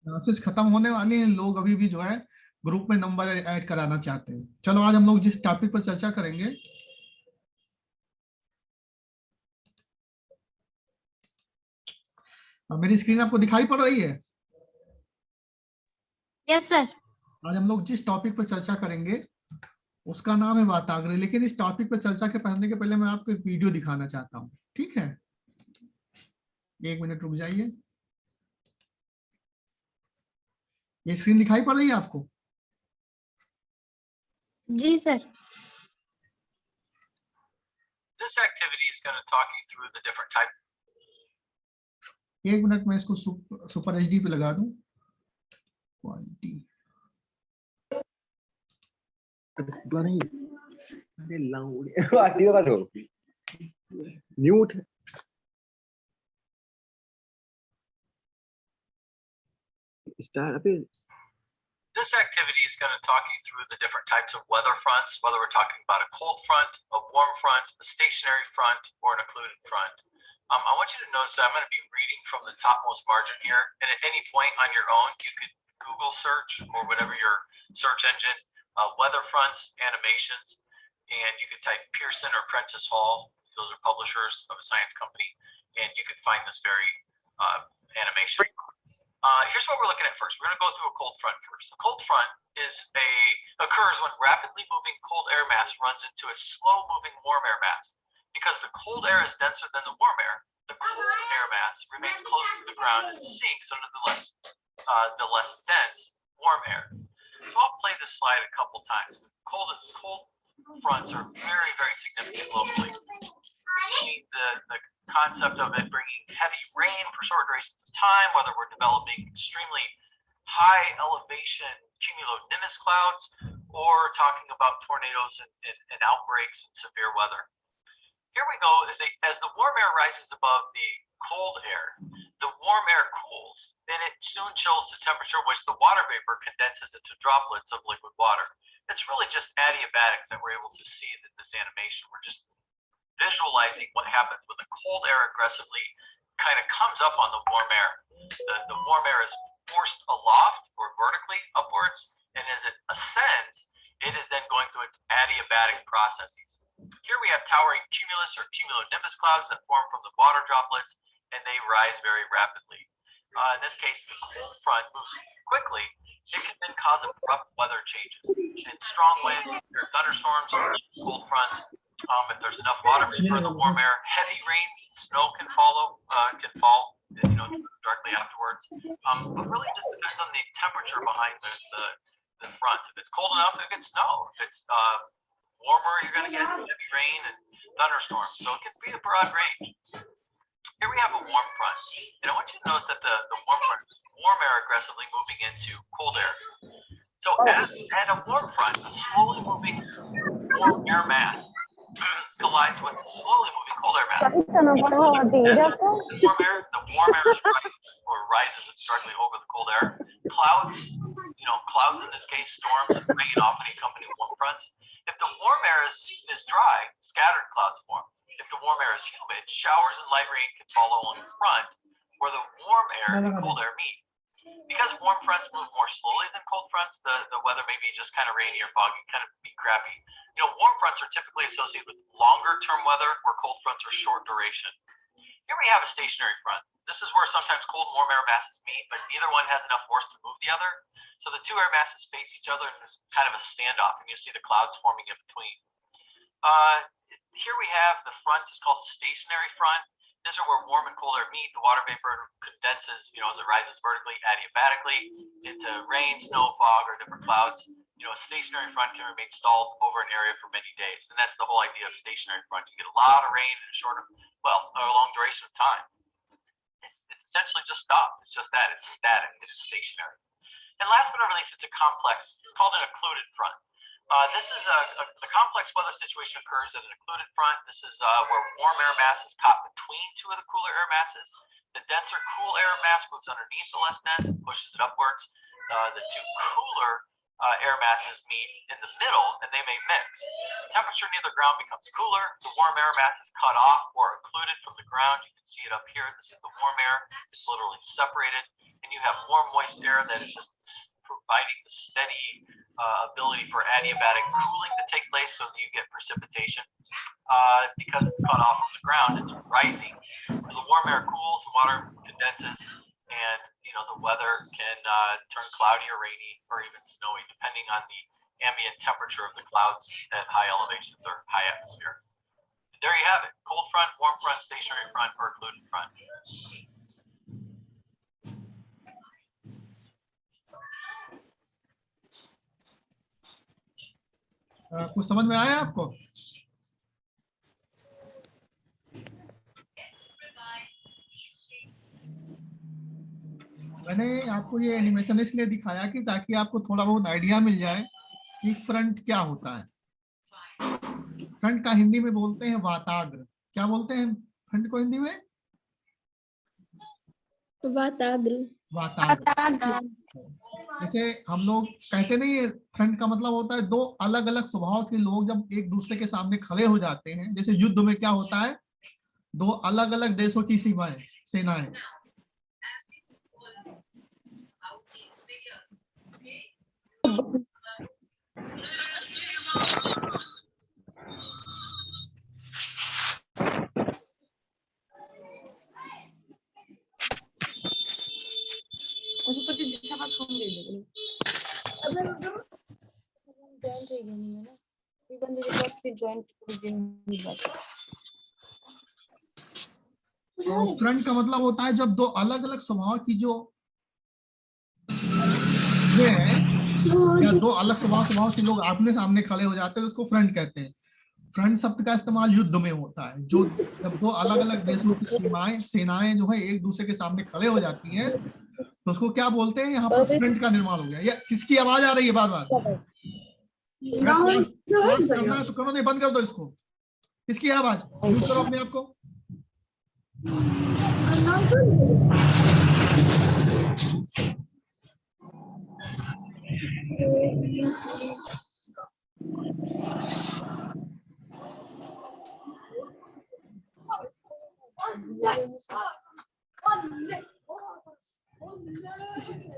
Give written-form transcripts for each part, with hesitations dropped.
Classes खत्म होने वाली हैं, लोग अभी भी जो है ग्रुप में नंबर ऐड कराना चाहते हैं। चलो आज हम लोग जिस टॉपिक पर चर्चा करेंगे, मेरी स्क्रीन आपको दिखाई पड़ रही है? Yes sir. आज हम लोग जिस टॉपिक पर चर्चा करेंगे उसका नाम है वाताग्र। लेकिन इस टॉपिक पर चर्चा के पढ़ने के पहले मैं आपको एक वीडियो दिखाना चाहता हूँ, ठीक है? 1 मिनट रुक जाइए। ये स्क्रीन दिखाई पड़ रही है आपको? जी sir. This activity is going to talk you through the different types. 1 minute में इसको सुपर एचडी पे लगा दूं, quality. Mute. This activity is going to talk you through the different types of weather fronts, whether we're talking about a cold front, a warm front, a stationary front, or an occluded front. I want you to notice that I'm going to be reading from the topmost margin here, and at any point on your own, you could Google search or whatever your search engine, weather fronts, animations, and you could type Pearson or Prentice Hall. Those are publishers of a science company, and you could find this very animation. Here's what we're looking at first. We're going to go through a cold front first. A cold front occurs when rapidly moving cold air mass runs into a slow moving warm air mass. Because the cold air is denser than the warm air, the cold air mass remains close to the ground and sinks under the less dense warm air. So I'll play this slide a couple times. Cold fronts are very, very significant locally. The concept of it bringing heavy rain for short durations of time, whether we're developing extremely high elevation cumulonimbus clouds or talking about tornadoes and outbreaks and severe weather. Here we go. As the warm air rises above the cold air, the warm air cools, and it soon chills to temperature, which the water vapor condenses into droplets of liquid water. It's really just adiabatics that we're able to see in this animation. We're just visualizing what happens when the cold air aggressively kind of comes up on the warm air. The warm air is forced aloft or vertically upwards, and as it ascends, it is then going through its adiabatic processes. Here we have towering cumulus or cumulonimbus clouds that form from the water droplets, and they rise very rapidly. In this case, the cold front moves quickly. It can then cause abrupt weather changes. In strong winds, there are thunderstorms, cold fronts. If there's enough water vapor in the warm air, heavy rains, snow can fall, directly afterwards. But really just depends on the temperature behind the front. If it's cold enough, it gets snow. If it's warmer, you're going to get heavy rain and thunderstorms. So it can be a broad range. Here we have a warm front. And I want you to notice that the warm front is warm air aggressively moving into cold air. So at a warm front, a slowly moving warm air mass collides with slowly moving cold air mass. The warm air rises directly over the cold air. Clouds in this case, storms and rain often accompany warm fronts. If the warm air is dry, scattered clouds form. If the warm air is humid, showers and light rain can follow on the front where the warm air and cold air meet. Because warm fronts move more slowly than cold fronts, the weather may be just kind of rainy or foggy, kind of be crappy. Warm fronts are typically associated with longer term weather, where cold fronts are short duration. Here we have a stationary front. This is where sometimes cold and warm air masses meet, but neither one has enough force to move the other. So the two air masses face each other in this kind of a standoff, and you see the clouds forming in between. Here we have the front is called a stationary front. These are where warm and cold air meet. The water vapor condenses, as it rises vertically, adiabatically into rain, snow, fog, or different clouds. A stationary front can remain stalled over an area for many days, and that's the whole idea of stationary front. You get a lot of rain in a long duration of time. It's essentially just stopped. It's just that. It's static. It's stationary. And last but not least, it's a complex. It's called an occluded front. This is a complex weather situation occurs at an occluded front. This is where warm air mass is caught between two of the cooler air masses. The denser cool air mass moves underneath the less dense and pushes it upwards. The two cooler air masses meet in the middle, and they may mix. The temperature near the ground becomes cooler. The warm air mass is cut off or occluded from the ground. You can see it up here. This is the warm air. It's literally separated. And you have more moist air that is just providing the steady ability for adiabatic cooling to take place so that you get precipitation. Because it's cut off from the ground, it's rising. So the warm air cools, the water condenses, and the weather can turn cloudy or rainy or even snowy, depending on the ambient temperature of the clouds at high elevations or high atmosphere. And there you have it: cold front, warm front, stationary front, or occluded front. कुछ समझ में आया आपको? मैंने आपको ये animation इसलिए दिखाया कि ताकि आपको थोड़ा बहुत आइडिया मिल जाए कि फ्रंट क्या होता है। फ्रंट का हिंदी में बोलते हैं वाताग्र। क्या बोलते हैं फ्रंट को हिंदी में? वाताग्र। वाताग्र। जैसे हम लोग कहते नहीं है, फ्रंट का मतलब होता है दो अलग अलग स्वभाव के लोग जब एक दूसरे के सामने खड़े हो जाते हैं। जैसे युद्ध में क्या होता है, दो अलग अलग देशों की सेनाएं। फ्रंट का मतलब होता है जब दो अलग अलग स्वभाव की जो या दो अलग स्वभाव के लोग आमने सामने खड़े हो जाते हैं, उसको फ्रंट कहते हैं। फ्रंट शब्द का इस्तेमाल युद्ध में होता है, जो जब दो अलग अलग देशों की सेनाएं जो है एक दूसरे के सामने खड़े हो जाती हैं, तो उसको क्या बोलते हैं, यहाँ पर फ्रंट का निर्माण हो गया। ये किसकी आवाज आ रही है बार बार? करना है तो करो, नहीं बंद कर दो इसको। किसकी आवाज? म्यूट करो अपने आप को।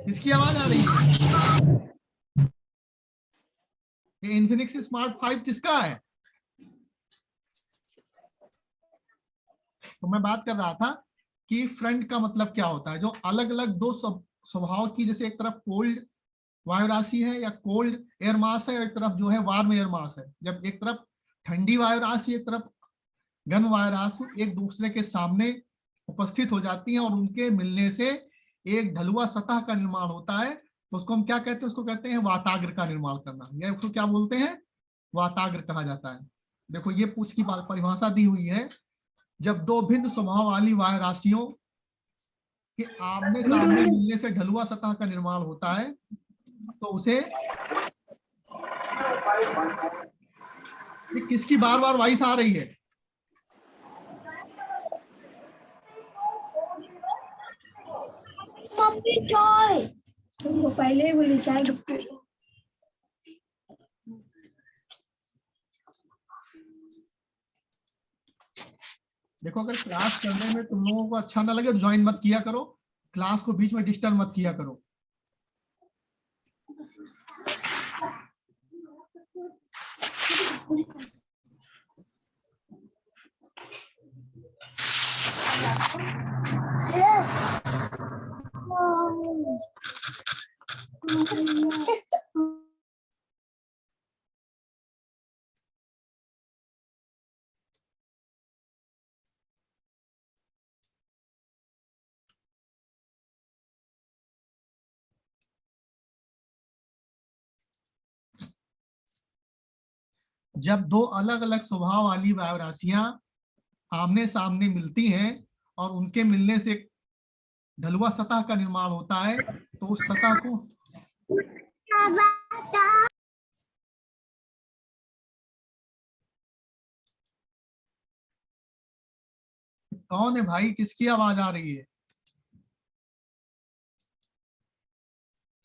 किसकी आवाज आ रही है? ये इन्फिनिक्स स्मार्ट 5 किसका है? तो मैं बात कर रहा था कि फ्रंट का मतलब क्या होता है, जो अलग अलग दो स्वभाव की, जैसे एक तरफ कोल्ड वायु राशि है या कोल्ड एयर मास है, एक तरफ जो है वार्म एयर मास है। जब एक तरफ ठंडी वायु राशि, एक तरफ गर्म वायु राशि एक दूसरे के सामने उपस्थित हो जाती हैं और उनके मिलने से एक ढलुआ सतह का निर्माण होता है, तो उसको हम क्या कहते हैं? उसको कहते हैं वाताग्र का निर्माण करना, या उसको क्या बोलते हैं? वाताग्र कहा जाता है। देखो ये पूछ की परिभाषा दी हुई है, जब दो भिन्न स्वभाव वाली वायु राशियों के आमने सामने मिलने से ढलुआ सतह का निर्माण होता है, तो उसे किसकी बार बार वॉइस आ रही है? चाय तुमको पहले बोली चाय। देखो अगर क्लास करने में तुम लोगों को अच्छा ना लगे तो ज्वाइन मत किया करो, क्लास को बीच में डिस्टर्ब मत किया करो। जब दो अलग अलग स्वभाव वाली वायु राशियां आमने सामने मिलती हैं और उनके मिलने से ढलुआ सतह का निर्माण होता है, तो उस सतह को कौन है भाई? किसकी आवाज आ रही है?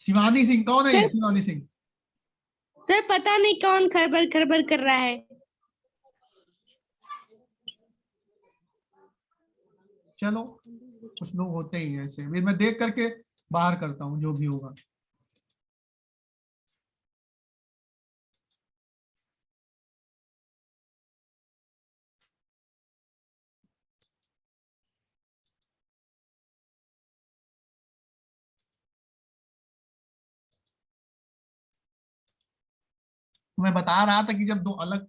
शिवानी सिंह कौन है ये? शिवानी सिंह सर पता नहीं कौन खरबर खरबर कर रहा है। चलो कुछ लोग होते ही हैं ऐसे, मैं देख करके बाहर करता हूं जो भी होगा। मैं बता रहा था कि जब दो अलग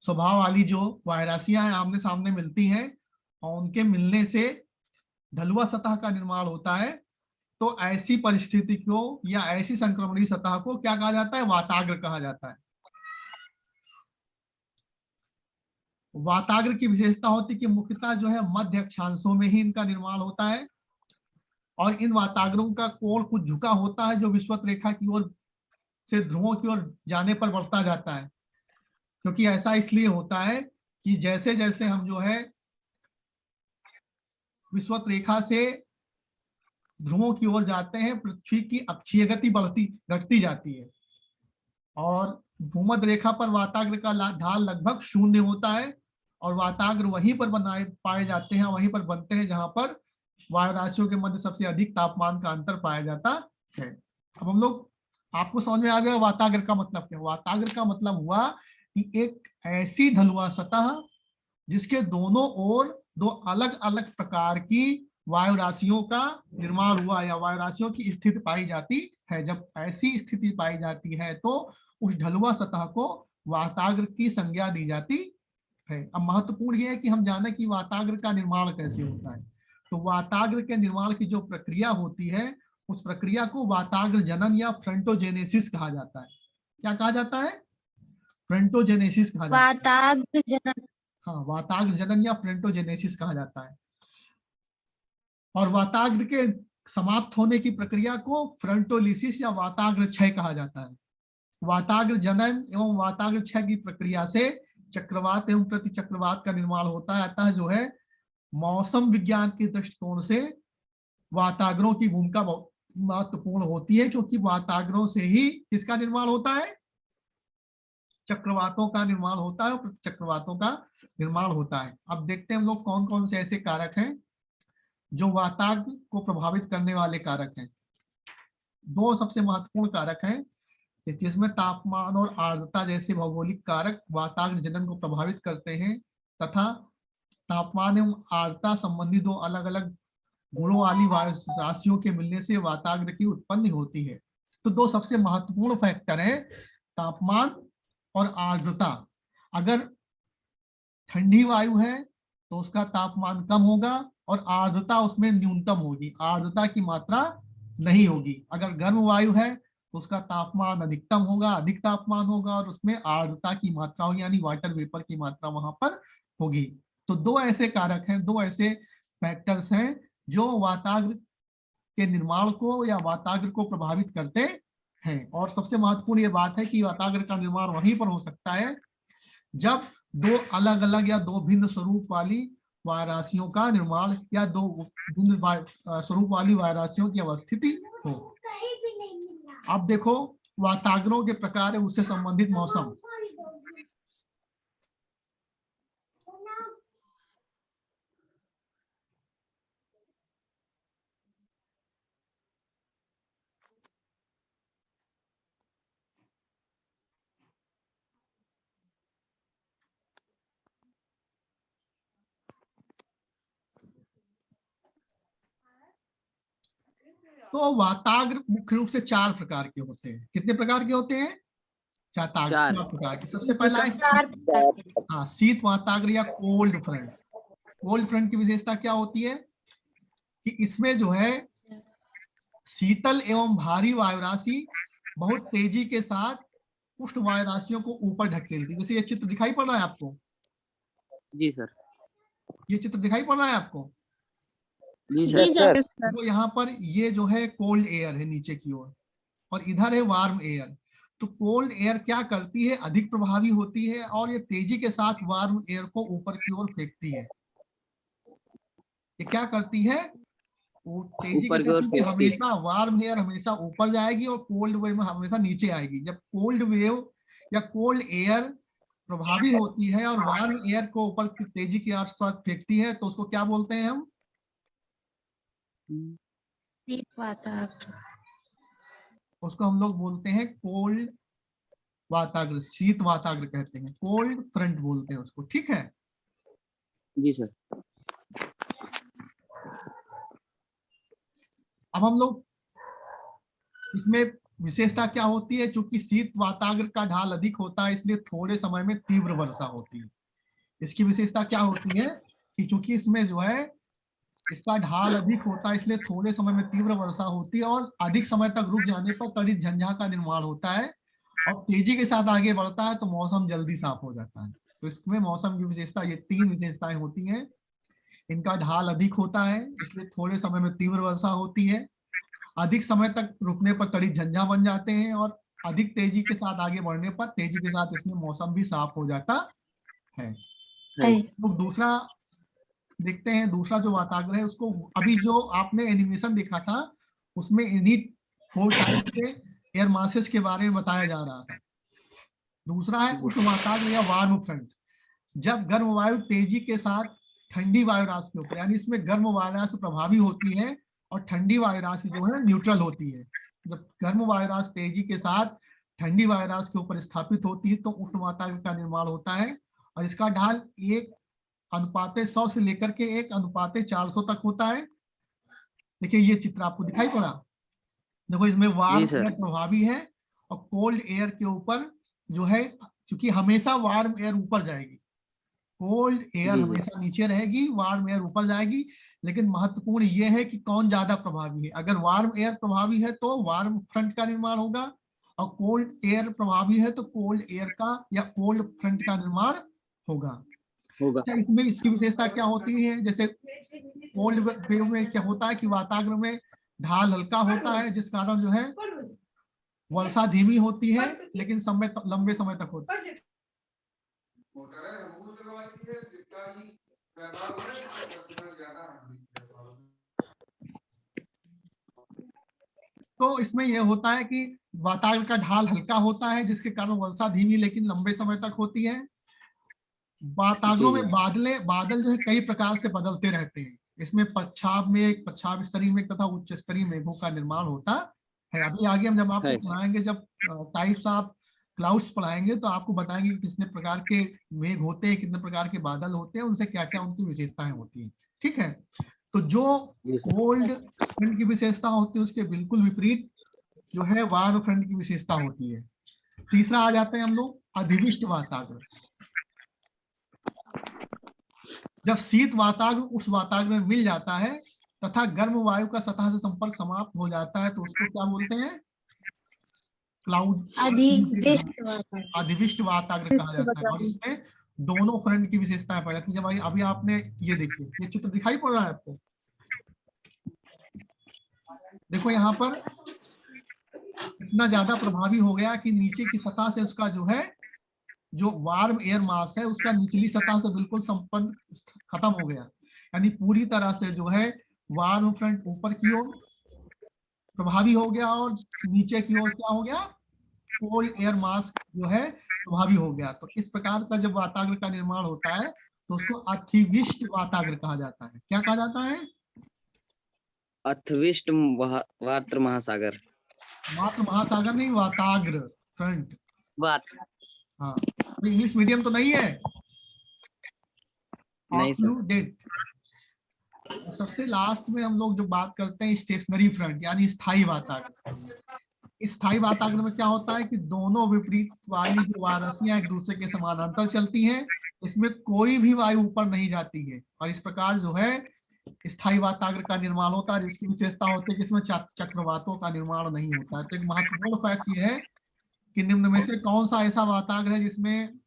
स्वभाव वाली जो वायरासियां हैं आमने सामने मिलती हैं और उनके मिलने से ढलुआ सतह का निर्माण होता है, तो ऐसी परिस्थिति को या ऐसी संक्रमणीय सतह को क्या कहा जाता है? वाताग्र कहा जाता है। वाताग्र की विशेषता होती है कि मुख्यतः जो है मध्य अक्षांशों में ही इनका निर्माण होता है और इन वाताग्रों का कोण कुछ झुका होता है जो विषुवत रेखा की ओर से ध्रुवों की ओर जाने पर बढ़ता जाता है। क्योंकि ऐसा इसलिए होता है कि जैसे जैसे हम जो है विषुवत रेखा से ध्रुवों की ओर जाते हैं, पृथ्वी की अक्षीय गति घटती जाती है और भूमध्य रेखा पर वाताग्र का ढाल लगभग शून्य होता है और वाताग्र वहीं पर बनाए पाए जाते हैं, वहीं पर बनते हैं जहां पर वायु राशियों के मध्य सबसे अधिक तापमान का अंतर पाया जाता है। अब हम लोग, आपको समझ में आ गया वाताग्र का मतलब क्या? वाताग्र का मतलब हुआ कि एक ऐसी ढलुआ सतह जिसके दोनों ओर दो अलग अलग प्रकार की वायु राशियों का निर्माण हुआ या वायु राशियों की स्थिति पाई जाती है। जब ऐसी स्थिति पाई जाती है तो उस ढलुआ सतह को वाताग्र की संज्ञा दी जाती है। अब महत्वपूर्ण यह है कि हम जाने कि वाताग्र का निर्माण कैसे होता है। तो वाताग्र के निर्माण की जो प्रक्रिया होती है उस प्रक्रिया को वाताग्र जनन या फ्रंटोजेनेसिस कहा जाता है। क्या कहा जाता है? फ्रंटोजेनेसिस कहा जाता है। वाताग्र जनन। हाँ, वाताग्र जनन या फ्रंटोजेनेसिस कहा जाता है। और वाताग्र के समाप्त होने की प्रक्रिया को फ्रंटोलिसिस या वाताग्र क्षय कहा जाता है। वाताग्र जनन एवं वाताग्र क्षय की प्रक्रिया से चक्रवात एवं प्रति चक्रवात का निर्माण होता है। अतः जो है मौसम विज्ञान के दृष्टिकोण से वाताग्रों की भूमिका बहुत महत्वपूर्ण होती है, क्योंकि वाताग्रों से ही किसका निर्माण होता है? चक्रवातों का निर्माण होता है और प्रति चक्रवातों का निर्माण होता है। अब देखते हैं हम लोग कौन कौन से ऐसे कारक हैं जो वाताग्र को प्रभावित करने वाले कारक हैं। दो सबसे महत्वपूर्ण कारक हैं जिसमें तापमान और आर्द्रता जैसे भौगोलिक कारक वाताग्र जनन को प्रभावित करते हैं, तथा तापमान एवं आर्द्रता संबंधी दो अलग अलग गुणों वाली वायु राशियों के मिलने से वाताग्र की उत्पत्ति होती है। तो दो सबसे महत्वपूर्ण फैक्टर है तापमान और आर्द्रता। अगर ठंडी वायु है तो उसका तापमान कम होगा और आर्द्रता उसमें न्यूनतम होगी, आर्द्रता की मात्रा नहीं होगी। अगर गर्म वायु है तो उसका तापमान अधिकतम होगा, अधिक तापमान होगा और उसमें आर्द्रता की मात्रा होगी, यानी वाटर वेपर की मात्रा वहां पर होगी। तो दो ऐसे कारक हैं, दो ऐसे फैक्टर्स हैं जो वाताग्र के निर्माण को या वाताग्र को प्रभावित करते हैं। और सबसे महत्वपूर्ण ये बात है कि वाताग्र का निर्माण वहीं पर हो सकता है जब दो अलग अलग या दो भिन्न स्वरूप वाली वायराशियों का निर्माण या दो भिन्न स्वरूप वाली वायराशियों की अवस्थिति हो। अब देखो वाताग्रों के प्रकार है उससे संबंधित मौसम। तो वाताग्र मुख्य रूप से चार प्रकार के होते हैं। कितने प्रकार के होते हैं? चार प्रकार के। सबसे पहला है हाँ शीत वाताग्र या कोल्ड फ्रंट। कोल्ड फ्रंट की विशेषता क्या होती है कि इसमें जो है शीतल एवं भारी वायु राशि बहुत तेजी के साथ उष्ण वायु राशियों को ऊपर ढकेलती है। जैसे ये चित्र दिखाई पड़ रहा है आपको? जी सर। ये चित्र दिखाई पड़ रहा है आपको? जी सर। तो यहाँ पर ये जो है कोल्ड एयर है नीचे की ओर और इधर है वार्म एयर। तो कोल्ड एयर क्या करती है? अधिक प्रभावी होती है और ये तेजी के साथ वार्म एयर को ऊपर की ओर फेंकती है। ये क्या करती है? वो तेजी के साथ हमेशा वार्म एयर हमेशा ऊपर जाएगी और कोल्ड वेव में हमेशा नीचे आएगी। जब कोल्ड वेव या कोल्ड एयर प्रभावी होती है और वार्म एयर को ऊपर की तेजी के साथ फेंकती है तो उसको क्या बोलते हैं हम? उसको हम लोग बोलते हैं कोल्ड वाताग्र, शीत वाताग्र कहते हैं, कोल्ड फ्रंट बोलते हैं उसको। ठीक है, जी सर। अब हम लोग इसमें विशेषता क्या होती है, चूंकि शीत वाताग्र का ढाल अधिक होता है इसलिए थोड़े समय में तीव्र वर्षा होती है। इसकी विशेषता क्या होती है कि चूंकि इसमें जो है इसका ढाल अधिक होता है इसलिए थोड़े समय में तीव्र वर्षा होती है और अधिक समय तक रुक जाने पर तड़ित झंझा का निर्माण होता है और तेजी के साथ आगे बढ़ता है तो मौसम जल्दी साफ हो जाता है। तो इसमें मौसम की विशेषता, ये 3 विशेषताएं होती हैं। इनका ढाल अधिक होता है इसलिए थोड़े समय में तीव्र वर्षा होती है, अधिक समय तक रुकने पर तड़ित झंझा बन जाते हैं और अधिक तेजी के साथ आगे बढ़ने पर तेजी के साथ इसमें मौसम भी साफ हो जाता है। तो दूसरा देखते हैं, दूसरा जो वाताग्र है उसको अभी जो आपने एनिमेशन देखा था उसमें इन्हीं 4 टाइप के एयर मासेस के बारे में बताया जा रहा था। दूसरा है उष्ण वाताग्र या वार्म फ्रंट। जब गर्म वायु तेजी के साथ ठंडी वायु राशि के ऊपर, यानी इसमें गर्म वायु राशि प्रभावी होती है और ठंडी वायु राशि जो है न्यूट्रल होती है। जब गर्म वायु राशि तेजी के साथ ठंडी वायु राशि के ऊपर स्थापित होती है तो उष्ण वाताग्र का निर्माण होता है और इसका ढाल 1:100 से लेकर के 1:400 तक होता है। देखिए ये चित्र आपको दिखाई पड़ा, देखो इसमें वार्म एयर प्रभावी है और कोल्ड एयर के ऊपर जो है, क्योंकि हमेशा वार्म एयर ऊपर जाएगी, कोल्ड एयर हमेशा नीचे रहेगी, वार्म एयर ऊपर जाएगी। लेकिन महत्वपूर्ण यह है कि कौन ज्यादा प्रभावी है। अगर वार्म एयर प्रभावी है तो वार्म फ्रंट का निर्माण होगा और कोल्ड एयर प्रभावी है तो कोल्ड एयर का या कोल्ड फ्रंट का निर्माण होगा। अच्छा, इसमें इसकी विशेषता क्या होती है, जैसे कोल्ड वेव में क्या होता है कि वाताग्र में ढाल हल्का होता है जिस कारण जो है वर्षा धीमी होती है लेकिन लंबे समय तक होती है। तो इसमें यह होता है कि वाताग्र का ढाल हल्का होता है जिसके कारण वर्षा धीमी लेकिन लंबे समय तक होती है। वाताग्रों में बादल जो है कई प्रकार से बदलते रहते हैं। इसमें पश्चाप स्तरीय मेघ तथा उच्च स्तरीय मेघों का निर्माण होता है। अभी आगे हम जब आपको पढ़ाएंगे, जब टाइप्स ऑफ क्लाउड्स पढ़ाएंगे तो आपको बताएंगे कि कितने प्रकार के मेघ होते हैं, कितने प्रकार के बादल होते हैं, उनसे क्या क्या उनकी विशेषताएं होती हैं। ठीक है, तो जो कोल्ड फ्रंट की विशेषता होती है उसके बिल्कुल विपरीत जो है वार्म फ्रंट की विशेषता होती है। तीसरा आ जाते हैं हम लोग अधिविष्ट वाताग्र। जब शीत वाताग्र उस वाताग्र में मिल जाता है तथा गर्म वायु का सतह से संपर्क समाप्त हो जाता है तो उसको क्या बोलते हैं, क्लाउड अधिविष्ट वाताग्र कहा जाता है। और इसमें दोनों फ्रंट की विशेषताएं पाई जाती है। जब अभी आपने ये देखिए, ये चित्र दिखाई पड़ रहा है आपको, देखो यहाँ पर इतना ज्यादा प्रभावी हो गया कि नीचे की सतह से उसका जो है जो वार्म एयर मास है उसका निचली सतह से बिल्कुल संपर्क खत्म हो गया, यानी पूरी तरह से जो है वार्म फ्रंट ऊपर की ओर प्रभावी हो गया और नीचे की ओर क्या हो गया, कोल्ड एयर मास जो है प्रभावी हो गया। तो इस प्रकार का जब वाताग्र का निर्माण होता है तो उसको अतिविष्ट वाताग्र कहा जाता है। क्या कहा जाता है, अतिविष्ट वात्र महासागर। मात्र महासागर नहीं, वाताग्र फ्रंट। हाँ, इंग्लिश मीडियम तो नहीं है, नहीं सर। सबसे लास्ट में हम लोग जो बात करते हैं स्टेशनरी फ्रंट यानी स्थायी वाताग्र। इस स्थायी वाताग्र में क्या होता है कि दोनों विपरीत वाली जो वारासियां एक दूसरे के समानांतर चलती हैं, इसमें कोई भी वायु ऊपर नहीं जाती है और इस प्रकार जो है स्थायी वाताग्र का निर्माण होता है। इसकी विशेषता होती है कि इसमें चक्रवातों का निर्माण नहीं होता है। तो एक महत्वपूर्ण फैक्ट ये है कि निम्न में से कौन सा ऐसा वाताग्र है जिसमें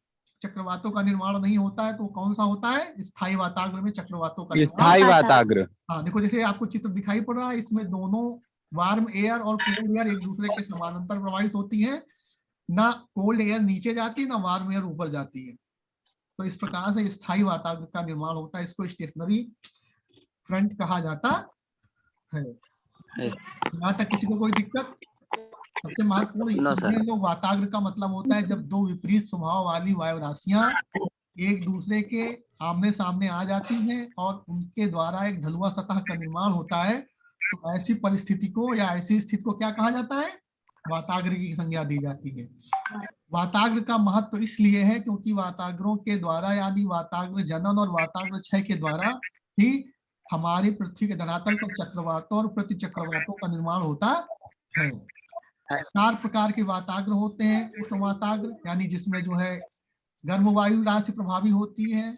चक्रवातों का निर्माण नहीं होता है, तो कौन सा होता है, स्थायी वाताग्र में चक्रवातों का स्थायी वाताग्र। हाँ, देखो जैसे आपको चित्र दिखाई पड़ रहा है, इसमें दोनों वार्म एयर और कोल्ड एयर एक दूसरे के समानांतर प्रवाहित होती है, ना कोल्ड एयर नीचे जाती है ना वार्म एयर ऊपर जाती है। तो इस प्रकार से स्थायी वाताग्र का निर्माण होता है, इसको स्टेशनरी फ्रंट कहा जाता है। यहाँ तक किसी को कोई दिक्कत? सबसे महत्वपूर्ण लोग वाताग्र का मतलब होता है जब दो विपरीत स्वभाव वाली वायु राशियां एक दूसरे के आमने सामने आ जाती हैं और उनके द्वारा एक ढलुआ सतह का निर्माण होता है तो ऐसी परिस्थिति को या ऐसी स्थिति को क्या कहा जाता है? वाताग्र की संज्ञा दी जाती है। वाताग्र का महत्व इसलिए है क्योंकि वाताग्रों के द्वारा यानी वाताग्र जनन और वाताग्र क्षय के द्वारा ही हमारी पृथ्वी के धरातल पर चक्रवातों और प्रति चक्रवातों का निर्माण होता है। 4 प्रकार के वाताग्र होते हैं। उष्ण वाताग्र यानी जिसमें जो है गर्म वायु राशि प्रभावी होती है।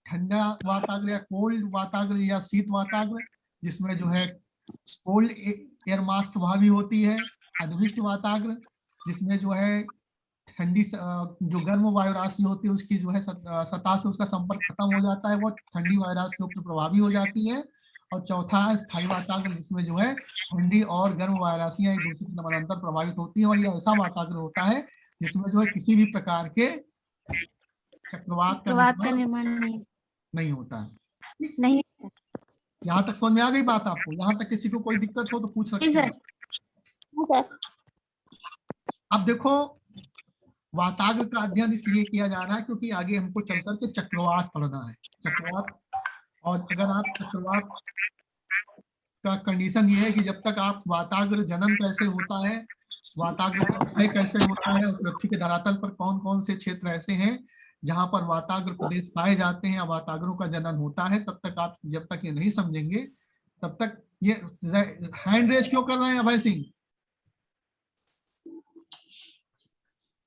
ठंडा वाताग्र या कोल्ड वाताग्र या शीत वाताग्र जिसमें जो है कोल्ड एयर मास प्रभावी होती है। अधविष्ट वाताग्र जिसमें जो है ठंडी जो गर्म वायु राशि होती है उसकी जो है सतह से उसका संपर्क खत्म हो जाता है, वो ठंडी वायु राशि के ऊपर प्रभावी हो जाती है। और चौथा है स्थायी वाताग्र जिसमें जो है ठंडी और गर्म वायु राशियां एक दूसरे के समानांतर प्रभावित होती हैं। और यह ऐसा वाताग्र होता है जिसमें जो है किसी भी प्रकार के चक्रवात का निर्माण नहीं होता है। नहीं। यहाँ तक समझ में आ गई बात आपको? यहाँ तक किसी को कोई दिक्कत हो तो पूछ सकते हैं। अब देखो वाताग्र का अध्ययन इसलिए किया जा रहा है क्योंकि आगे हमको चलकर के चक्रवात पढ़ना है। चक्रवात, और अगर आप चक्रवात का कंडीशन ये है कि जब तक आप वाताग्र जनन कैसे होता है, वाताग्र क्षय कैसे होता है, और पृथ्वी के धरातल पर कौन कौन से क्षेत्र ऐसे हैं जहां पर वाताग्र प्रदेश पाए जाते हैं या वाताग्रों का जनन होता है, तब तक आप जब तक ये नहीं समझेंगे तब तक ये हैंड रेज क्यों कर रहे हैं अभय सिंह?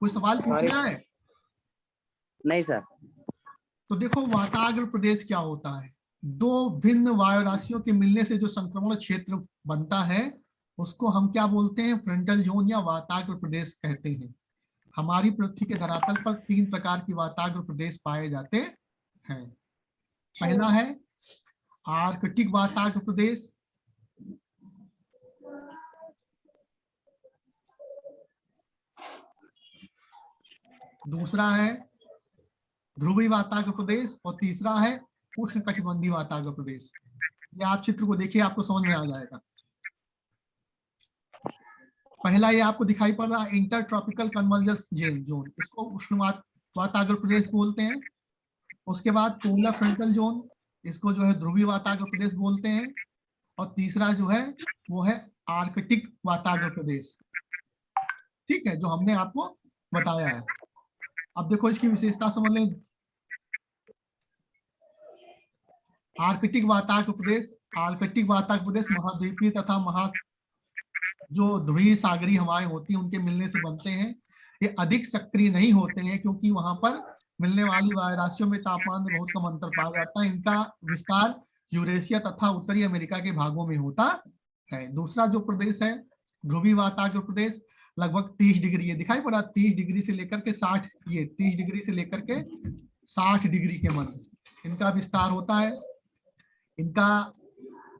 कोई सवाल पूछना है? नहीं सर। तो देखो वाताग्र प्रदेश क्या होता है? 2 भिन्न वायु राशियों के मिलने से जो संक्रमण क्षेत्र बनता है उसको हम क्या बोलते हैं? फ्रंटल जोन या वाताग्र प्रदेश कहते हैं। हमारी पृथ्वी के धरातल पर 3 प्रकार की वाताग्र प्रदेश पाए जाते हैं। पहला है आर्कटिक वाताग्र प्रदेश, दूसरा है ध्रुवीय वाताग्र प्रदेश, और तीसरा है उष्णकटिबंधीय वाताग्र प्रदेश। ये आप चित्र को देखिए, आपको समझ में आ जाएगा। पहला ये आपको दिखाई पड़ रहा है इंटर ट्रॉपिकल कन्वर्जेंस जोन, इसको उष्ण वाताग्र प्रदेश बोलते हैं। उसके बाद पोलर फ्रंटल जोन, इसको जो है ध्रुवीय वाताग्र प्रदेश बोलते हैं। और तीसरा जो है वो है आर्कटिक वाताग्र प्रदेश। ठीक है, जो हमने आपको बताया है। अब देखो इसकी विशेषता समझ लें। आर्कटिक वाताग्र प्रदेश महाद्वीपीय तथा जो ध्रुवीय सागरीय हवाएं होती हैं उनके मिलने से बनते हैं। ये अधिक सक्रिय नहीं होते हैं क्योंकि वहां पर मिलने वाली वायु राशियों में तापमान में बहुत कम अंतर पाया जाता है। इनका विस्तार यूरेशिया तथा उत्तरी अमेरिका के भागों में होता है। दूसरा जो प्रदेश है ध्रुवीय वाताग्र प्रदेश, लगभग 30 डिग्री, ये दिखाई पड़ा 30 डिग्री से लेकर के 60, ये 30 डिग्री से लेकर के 60 डिग्री के मध्य इनका विस्तार होता है। इनका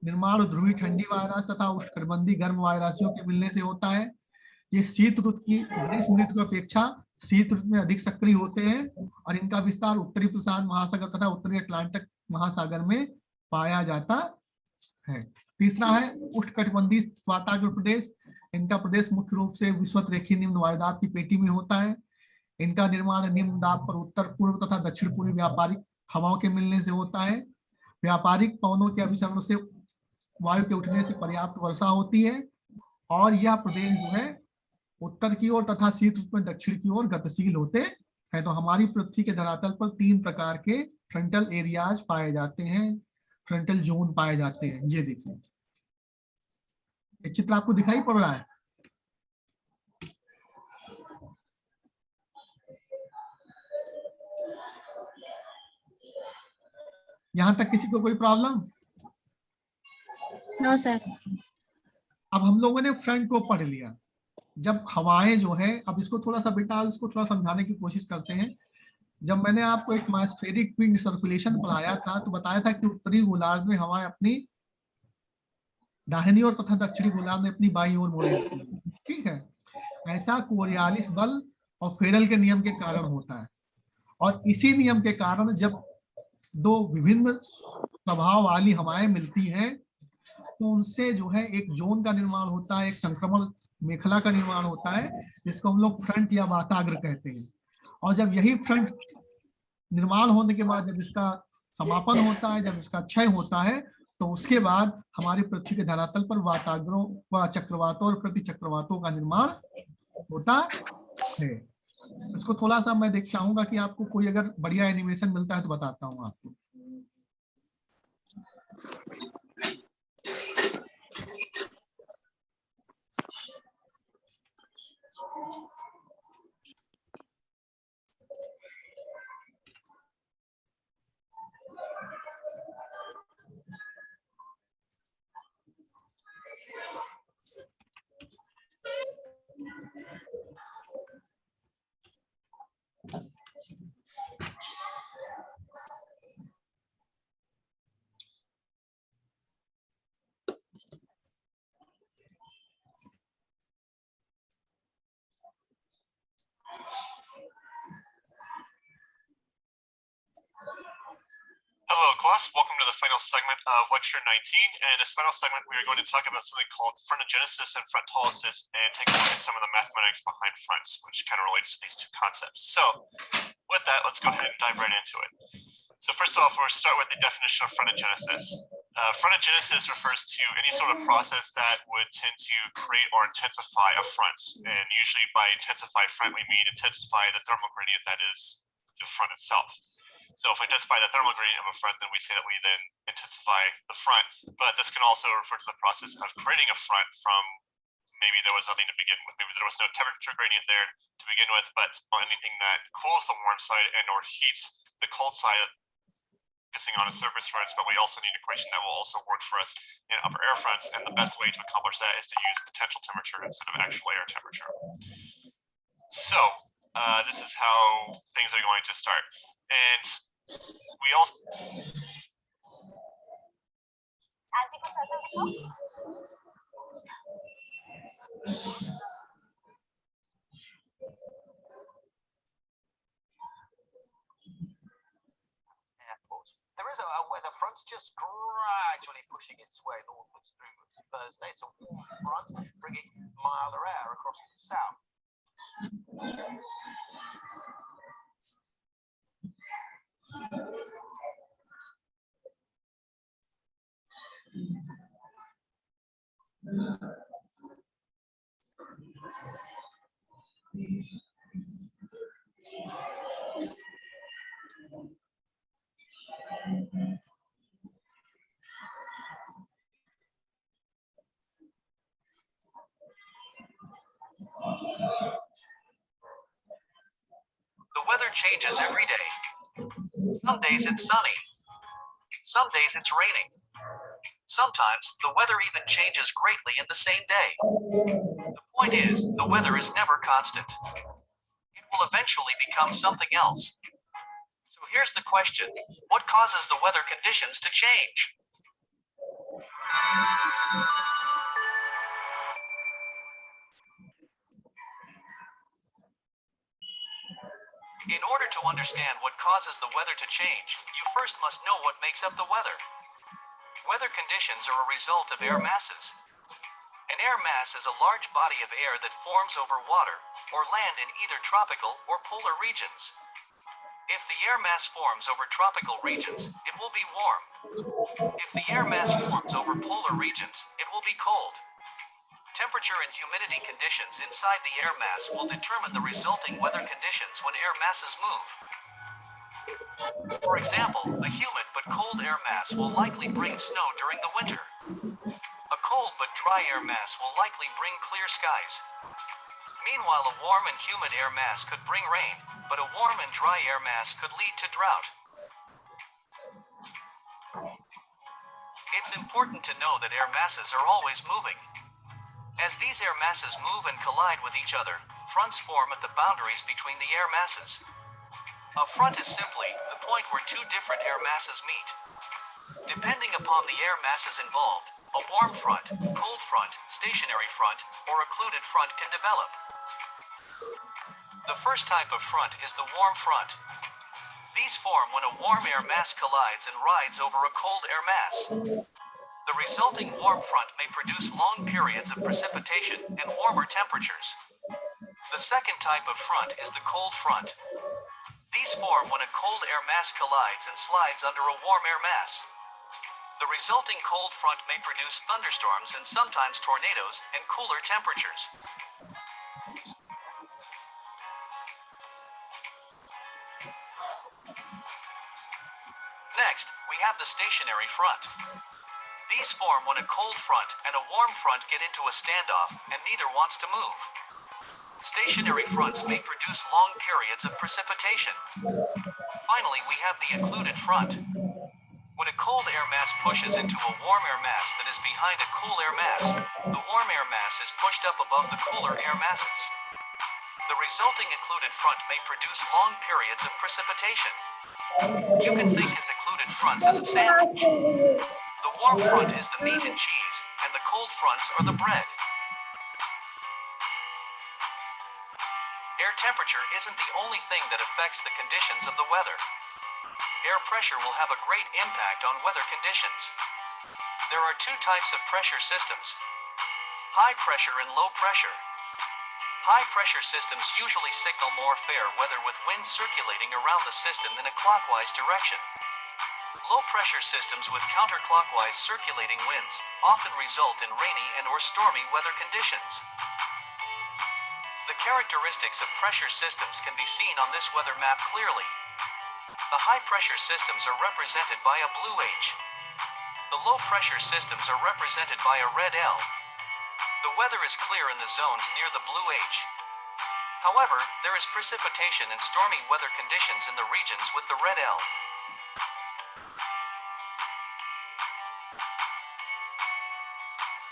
निर्माण ध्रुवीय ठंडी वायु राशि तथा उष्णकटिबंधीय गर्म वायु राशियों के मिलने से होता है। ये शीत ऋतु की ग्रीष्म ऋतु की अपेक्षा शीत ऋतु में अधिक सक्रिय होते हैं और इनका विस्तार उत्तरी प्रशांत महासागर तथा उत्तरी अटलांटिक महासागर में पाया जाता है। तीसरा है उष्णकटिबंधीय वाताग्र प्रदेश। इनका प्रदेश मुख्य रूप से विषुवत रेखीय निम्न वायुदाब की पेटी में होता है। इनका निर्माण निम्न दाब पर उत्तर पूर्व तथा दक्षिण पूर्वी व्यापारिक हवाओं के मिलने से होता है। व्यापारिक पवनों के अभिसरण से वायु के उठने से पर्याप्त वर्षा होती है और यह प्रदेश जो है उत्तर की ओर तथा शीत ऋतु में दक्षिण की ओर गतिशील होते हैं। तो हमारी पृथ्वी के धरातल पर 3 प्रकार के फ्रंटल एरियाज पाए जाते हैं, फ्रंटल जोन पाए जाते हैं। ये देखिए, ये चित्र आपको दिखाई पड़ रहा है। यहां तक किसी को कोई प्रॉब्लम? No sir. अब हम लोगों ने फ्रंट को पढ़ लिया। जब हवाएं जो है, अब इसको थोड़ा सा बेटा इसको थोड़ा समझाने की कोशिश करते हैं। जब मैंने आपको एक मास्फेरिक विंड सर्कुलेशन पढ़ाया था तो बताया था कि उत्तरी गोलार्ध में हवाएं अपनी दाहिनी ओर तथा दक्षिणी गोलार्ध में अपनी बाईं ओर मोड़ जाती है। ठीक है, ऐसा कोरियालिस बल और फेरल के नियम के कारण होता है। और इसी नियम के कारण जब 2 विभिन्न स्वभाव वाली हवाएं मिलती हैं तो उनसे जो है एक जोन का निर्माण होता है, एक संक्रमण मेखला का निर्माण होता है, जिसको हम लोग फ्रंट या वाताग्र कहते हैं। और जब यही फ्रंट निर्माण होने के बाद जब इसका समापन होता है, जब इसका क्षय होता है, तो उसके बाद हमारी पृथ्वी के धरातल पर वाताग्रों व चक्रवातों और प्रतिचक्रवातों का निर्माण होता है। इसको थोड़ा सा मैं देख चाहूंगा कि आपको कोई अगर बढ़िया एनिमेशन मिलता है तो बताता हूँ आपको। Hello class, welcome to the final segment of lecture 19. And in this final segment, we are going to talk about something called frontogenesis and frontolysis and take a look at some of the mathematics behind fronts, which kind of relates to these two concepts. So with that, let's go ahead and dive right into it. So first off, we'll start with the definition of frontogenesis. Frontogenesis refers to any sort of process that would tend to create or intensify a front. And usually by intensify front, we mean intensify the thermal gradient that is the front itself. So if we intensify the thermal gradient of a front, then we say that we then intensify the front. But this can also refer to the process of creating a front from maybe there was nothing to begin with. Maybe there was no temperature gradient there to begin with, but anything that cools the warm side and or heats the cold side focusing on a surface fronts, but we also need an equation that will also work for us in upper air fronts. And the best way to accomplish that is to use potential temperature instead of actual air temperature. So this is how things are going to start. And we also There is a weather front's just gradually pushing its way northwards through Thursday. It's a warm front bringing milder air across the south. The weather changes every day. Some days it's sunny. Some days it's raining. Sometimes the weather even changes greatly in the same day. The point is, the weather is never constant. It will eventually become something else. So here's the question: what causes the weather conditions to change? In order to understand what causes the weather to change, you first must know what makes up the weather. Weather conditions are a result of air masses. An air mass is a large body of air that forms over water or land in either tropical or polar regions. If the air mass forms over tropical regions, it will be warm. If the air mass forms over polar regions, it will be cold. Temperature and humidity conditions inside the air mass will determine the resulting weather conditions when air masses move. For example, a humid but cold air mass will likely bring snow during the winter. A cold but dry air mass will likely bring clear skies. Meanwhile, a warm and humid air mass could bring rain, but a warm and dry air mass could lead to drought. It's important to know that air masses are always moving. As these air masses move and collide with each other, fronts form at the boundaries between the air masses. A front is simply the point where two different air masses meet. Depending upon the air masses involved, a warm front, cold front, stationary front, or occluded front can develop. The first type of front is the warm front. These form when a warm air mass collides and rides over a cold air mass. The resulting warm front may produce long periods of precipitation and warmer temperatures. The second type of front is the cold front. These form when a cold air mass collides and slides under a warm air mass. The resulting cold front may produce thunderstorms and sometimes tornadoes and cooler temperatures. Next, we have the stationary front. These form when a cold front and a warm front get into a standoff and neither wants to move. Stationary fronts may produce long periods of precipitation. Finally, we have the occluded front. When a cold air mass pushes into a warm air mass that is behind a cool air mass, the warm air mass is pushed up above the cooler air masses. The resulting occluded front may produce long periods of precipitation. You can think as occluded fronts as a sandwich. The warm front is the meat and cheese, and the cold fronts are the bread. Air temperature isn't the only thing that affects the conditions of the weather. Air pressure will have a great impact on weather conditions. There are two types of pressure systems: high pressure and low pressure. High pressure systems usually signal more fair weather with winds circulating around the system in a clockwise direction. Low pressure systems with counterclockwise circulating winds often result in rainy and or stormy weather conditions. The characteristics of pressure systems can be seen on this weather map clearly. The high pressure systems are represented by a blue H. The low pressure systems are represented by a red L. The weather is clear in the zones near the blue H. However, there is precipitation and stormy weather conditions in the regions with the red L.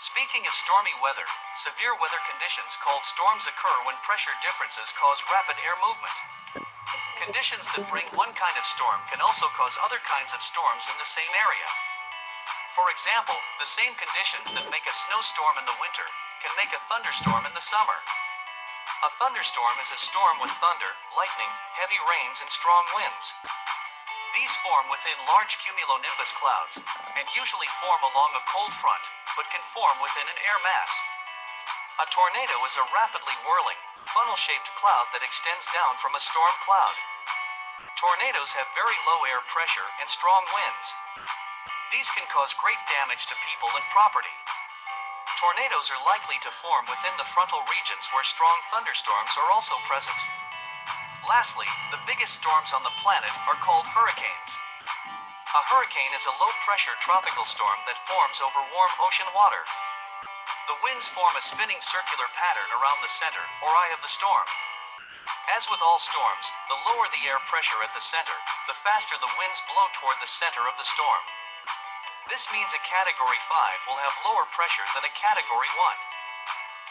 Speaking of stormy weather, severe weather conditions called storms occur when pressure differences cause rapid air movement. Conditions that bring one kind of storm can also cause other kinds of storms in the same area. For example, the same conditions that make a snowstorm in the winter can make a thunderstorm in the summer. A thunderstorm is a storm with thunder, lightning, heavy rains, and strong winds. These form within large cumulonimbus clouds, and usually form along a cold front, but can form within an air mass. A tornado is a rapidly whirling, funnel-shaped cloud that extends down from a storm cloud. Tornadoes have very low air pressure and strong winds. These can cause great damage to people and property. Tornadoes are likely to form within the frontal regions where strong thunderstorms are also present. Lastly, the biggest storms on the planet are called hurricanes. A hurricane is a low-pressure tropical storm that forms over warm ocean water. The winds form a spinning circular pattern around the center, or eye of the storm. As with all storms, the lower the air pressure at the center, the faster the winds blow toward the center of the storm. This means a Category 5 will have lower pressure than a Category 1.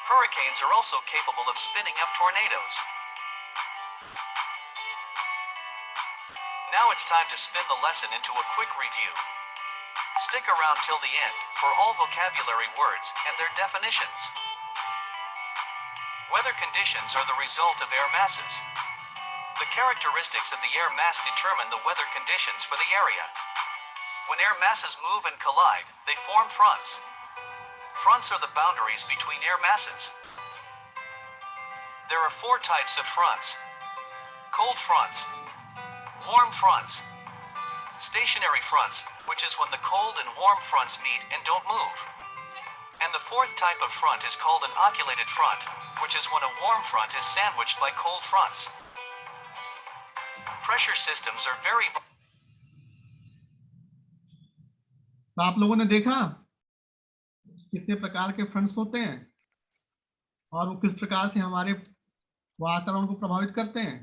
Hurricanes are also capable of spinning up tornadoes. Now it's time to spin the lesson into a quick review. Stick around till the end for all vocabulary words and their definitions. Weather conditions are the result of air masses. The characteristics of the air mass determine the weather conditions for the area. When air masses move and collide, they form fronts. Fronts are the boundaries between air masses. There are 4 types of fronts: cold fronts, warm fronts, stationary fronts, which is when the cold and warm fronts meet and don't move. And the 4th type of front is called an oculated front, which is when a warm front is sandwiched by cold fronts. Pressure systems are very... तो आप लोगों ने देखा कितने प्रकार के fronts होते हैं और वो किस प्रकार से हमारे वातावरण को प्रभावित करते हैं।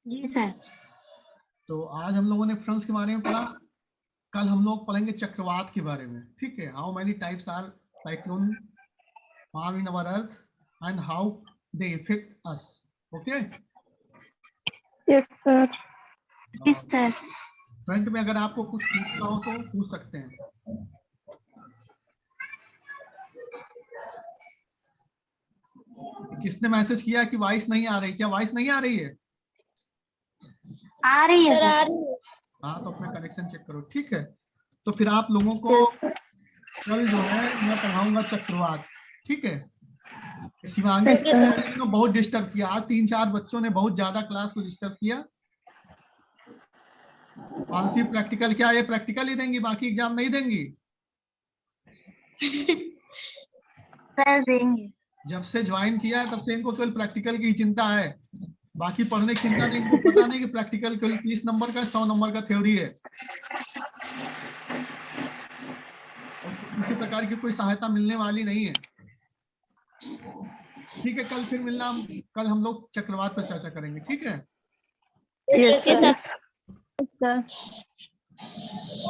जी सर। तो आज हम लोगों ने फ्रंट्स के बारे में पढ़ा, कल हम लोग पढ़ेंगे चक्रवात के बारे में। ठीक है, how many types are cyclone form in our earth and how they effect us. Okay yes sir. जी सर। फ्रंट में अगर आपको कुछ पूछना हो तो पूछ सकते हैं। किसने मैसेज किया कि वॉइस नहीं आ रही? क्या वॉइस नहीं आ रही है? आ रही है सर। हाँ, तो अपना कनेक्शन चेक करो। ठीक है, तो फिर आप लोगों को कल जो है मैं पढ़ाऊंगा चक्रवात। ठीक है, शिवांगी ने बहुत डिस्टर्ब किया आज, 3-4 बच्चों ने बहुत ज्यादा क्लास को डिस्टर्ब किया। मानसी प्रैक्टिकल क्या ये प्रैक्टिकल ही देंगी, बाकी एग्जाम नहीं देंगी? सर देंगे। जब से ज्वाइन किया है तब से इनको केवल प्रैक्टिकल की चिंता है, बाकी पढ़ने की चिंता नहीं। इनको पता नहीं कि प्रैक्टिकल केवल 30 नंबर का 100 नंबर का थ्योरी है, और किसी प्रकार की कोई सहायता मिलने वाली नहीं है। ठीक है, कल फिर मिलना, कल हम लोग चक्रवात पर चर्चा करेंगे, ठीक है? Yes sir. सर।